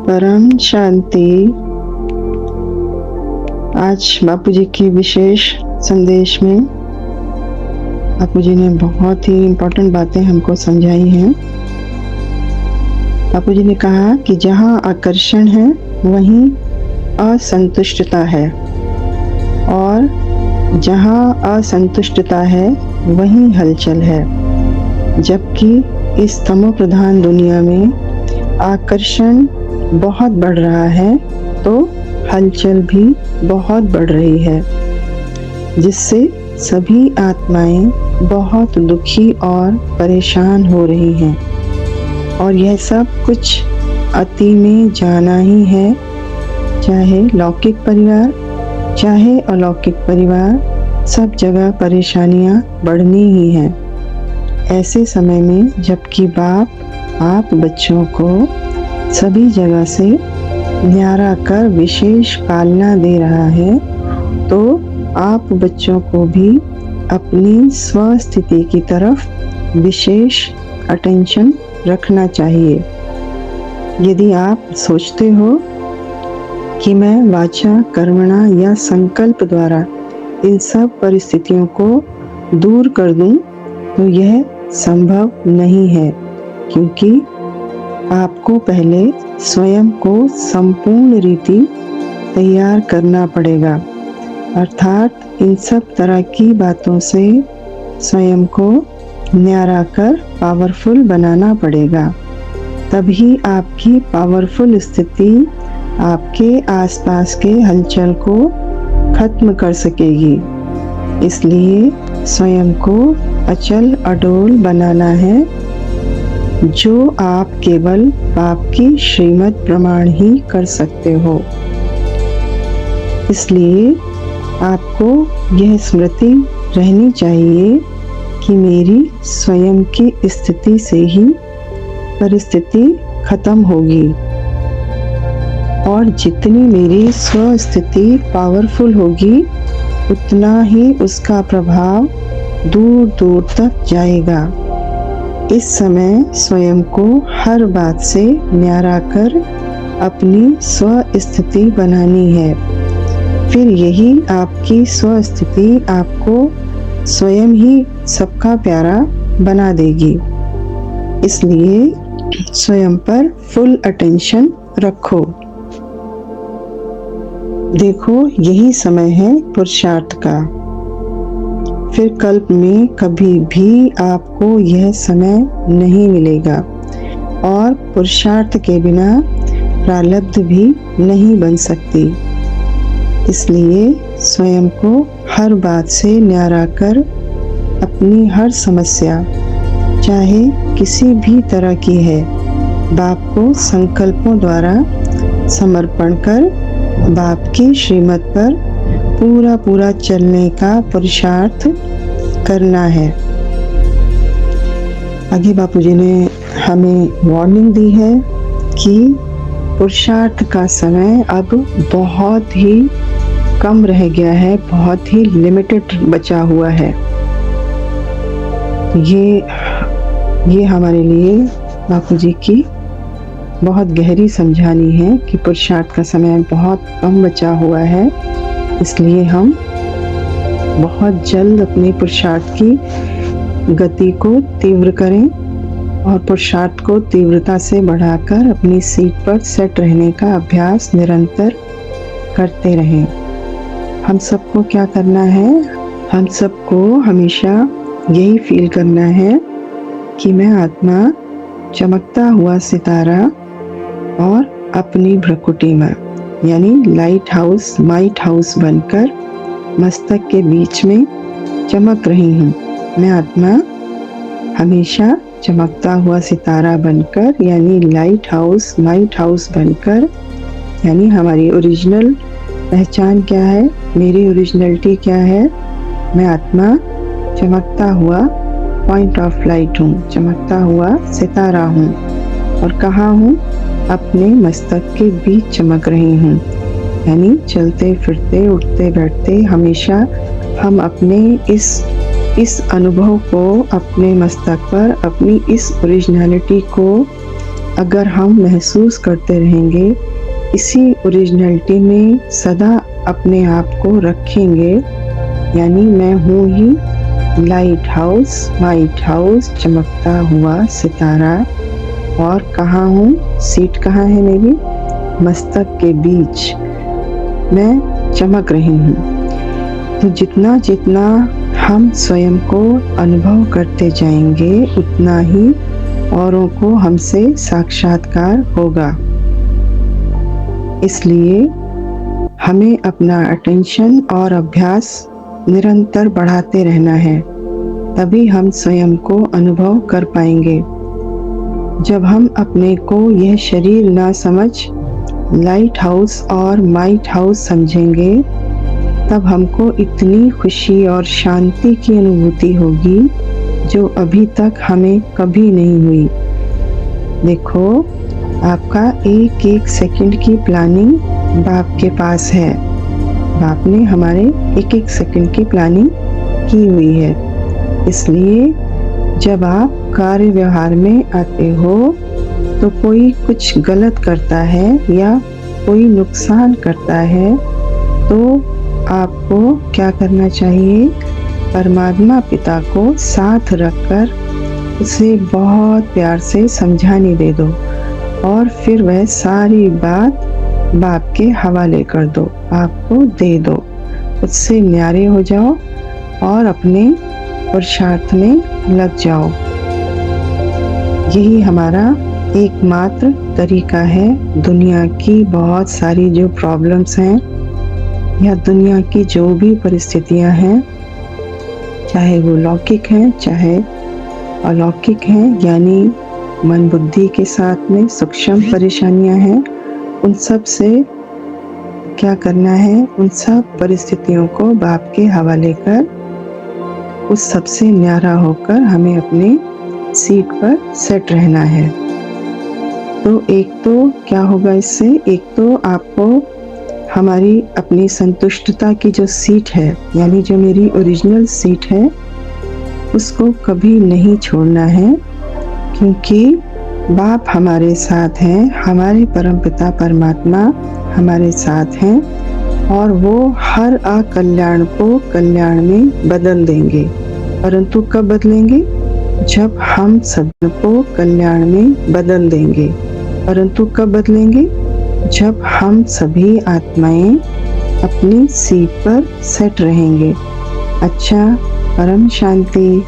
परम शांति। आज बापूजी की विशेष संदेश में बापूजी ने बहुत ही इम्पोर्टेंट बातें हमको समझाई हैं। बापूजी ने कहा कि जहाँ आकर्षण है वहीं असंतुष्टता है और जहाँ असंतुष्टता है वहीं हलचल है। जबकि इस तमो प्रधान दुनिया में आकर्षण बहुत बढ़ रहा है तो हलचल भी बहुत बढ़ रही है, जिससे सभी आत्माएं बहुत दुखी और परेशान हो रही हैं। और यह सब कुछ अति में जाना ही है। चाहे लौकिक परिवार चाहे अलौकिक परिवार, सब जगह परेशानियां बढ़नी ही हैं। ऐसे समय में जबकि बाप आप बच्चों को सभी जगह से न्यारा कर विशेष पालना दे रहा है, तो आप बच्चों को भी अपनी स्वस्थिति की तरफ विशेष अटेंशन रखना चाहिए। यदि आप सोचते हो कि मैं वाचा, कर्मणा या संकल्प द्वारा इन सब परिस्थितियों को दूर कर दूं, तो यह संभव नहीं है, क्योंकि आपको पहले स्वयं को संपूर्ण रीति तैयार करना पड़ेगा। अर्थात इन सब तरह की बातों से स्वयं को न्यारा कर पावरफुल बनाना पड़ेगा। तभी आपकी पावरफुल स्थिति आपके आसपास के हलचल को खत्म कर सकेगी। इसलिए स्वयं को अचल अडोल बनाना है, जो आप केवल बाप की श्रीमत प्रमाण ही कर सकते हो। इसलिए आपको यह स्मृति रहनी चाहिए कि मेरी स्वयं की स्थिति से ही परिस्थिति खत्म होगी, और जितनी मेरी स्वस्थिति पावरफुल होगी उतना ही उसका प्रभाव दूर दूर तक जाएगा। इस समय स्वयं को हर बात से न्यारा कर अपनी स्वस्थिति बनानी है। फिर यही आपकी स्वस्थिति आपको स्वयं ही सबका प्यारा बना देगी। इसलिए स्वयं पर फुल अटेंशन रखो। देखो, यही समय है पुरुषार्थ का। फिर कल्प में कभी भी आपको यह समय नहीं मिलेगा, और पुरुषार्थ के बिना प्रारब्ध भी नहीं बन सकती। इसलिए स्वयं को हर बात से न्यारा कर अपनी हर समस्या, चाहे किसी भी तरह की है, बाप को संकल्पों द्वारा समर्पण कर बाप की श्रीमत पर पूरा चलने का पुरुषार्थ करना है। आगे बापूजी ने हमें वार्निंग दी है कि पुरुषार्थ का समय अब बहुत ही कम रह गया है, बहुत ही लिमिटेड बचा हुआ है। ये हमारे लिए बापूजी की बहुत गहरी समझानी है कि पुरुषार्थ का समय बहुत कम बचा हुआ है। इसलिए हम बहुत जल्द अपने पुरुषार्थ की गति को तीव्र करें और पुरुषार्थ को तीव्रता से बढ़ाकर अपनी सीट पर सेट रहने का अभ्यास निरंतर करते रहें। हम सबको क्या करना है? हम सबको हमेशा यही फील करना है कि मैं आत्मा चमकता हुआ सितारा और अपनी भ्रकुटी में, यानी लाइट हाउस, माइट हाउस बनकर मस्तक के बीच में चमक रही हूँ। मैं आत्मा हमेशा चमकता हुआ सितारा बनकर, यानी लाइट हाउस, माइट हाउस बनकर, यानी हमारी ओरिजिनल पहचान क्या है, मेरी ओरिजिनलिटी क्या है? मैं आत्मा चमकता हुआ पॉइंट ऑफ लाइट हूँ, चमकता हुआ सितारा हूँ। और कहाँ हूँ? अपने मस्तक के बीच चमक रही हूँ। यानी चलते फिरते, उठते बैठते हमेशा हम अपने इस अनुभव को अपने मस्तक पर, अपनी इस ओरिजिनलिटी को अगर हम महसूस करते रहेंगे, इसी ओरिजिनलिटी में सदा अपने आप को रखेंगे, यानी मैं हूँ ही लाइट हाउस, चमकता हुआ सितारा। और कहाँ हूँ, सीट कहाँ है मेरी, मस्तक के बीच मैं चमक रही हूँ। तो जितना जितना हम स्वयं को अनुभव करते जाएंगे, उतना ही औरों को हमसे साक्षात्कार होगा। इसलिए हमें अपना अटेंशन और अभ्यास निरंतर बढ़ाते रहना है, तभी हम स्वयं को अनुभव कर पाएंगे। जब हम अपने को यह शरीर ना समझ लाइट हाउस और माइट हाउस समझेंगे, तब हमको इतनी खुशी और शांति की अनुभूति होगी जो अभी तक हमें कभी नहीं हुई। देखो, आपका एक एक सेकंड की प्लानिंग बाप के पास है। बाप ने हमारे एक एक सेकंड की प्लानिंग की हुई है। इसलिए जब आप कार्य व्यवहार में आते हो तो कोई कुछ गलत करता है या कोई नुकसान करता है, तो आपको क्या करना चाहिए, परमात्मा पिता को साथ रखकर उसे बहुत प्यार से समझाने दे दो और फिर वह सारी बात बाप के हवाले कर दो, आपको दे दो। उससे न्यारे हो जाओ और अपने पुरुषार्थ में लग जाओ। यही हमारा एकमात्र तरीका है दुनिया की बहुत सारी जो प्रॉब्लम्स हैं या दुनिया की जो भी परिस्थितियां हैं, चाहे वो लौकिक हैं चाहे अलौकिक हैं, यानी मन बुद्धि के साथ में सूक्ष्म परेशानियां हैं, उन सब से क्या करना है, उन सब परिस्थितियों को बाप के हवाले कर उस सबसे न्यारा होकर हमें अपने सीट पर सेट रहना है। तो एक तो क्या होगा इससे, एक तो आपको हमारी अपनी संतुष्टता की जो सीट है, यानी जो मेरी ओरिजिनल सीट है, उसको कभी नहीं छोड़ना है, क्योंकि बाप हमारे साथ हैं, हमारे परमपिता परमात्मा हमारे साथ हैं और वो हर अकल्याण को कल्याण में बदल देंगे। परंतु कब बदलेंगे, जब हम सबको कल्याण में बदल देंगे। परंतु कब बदलेंगे, जब हम सभी आत्माएं अपनी सीट पर सेट रहेंगे। अच्छा, परम शांति।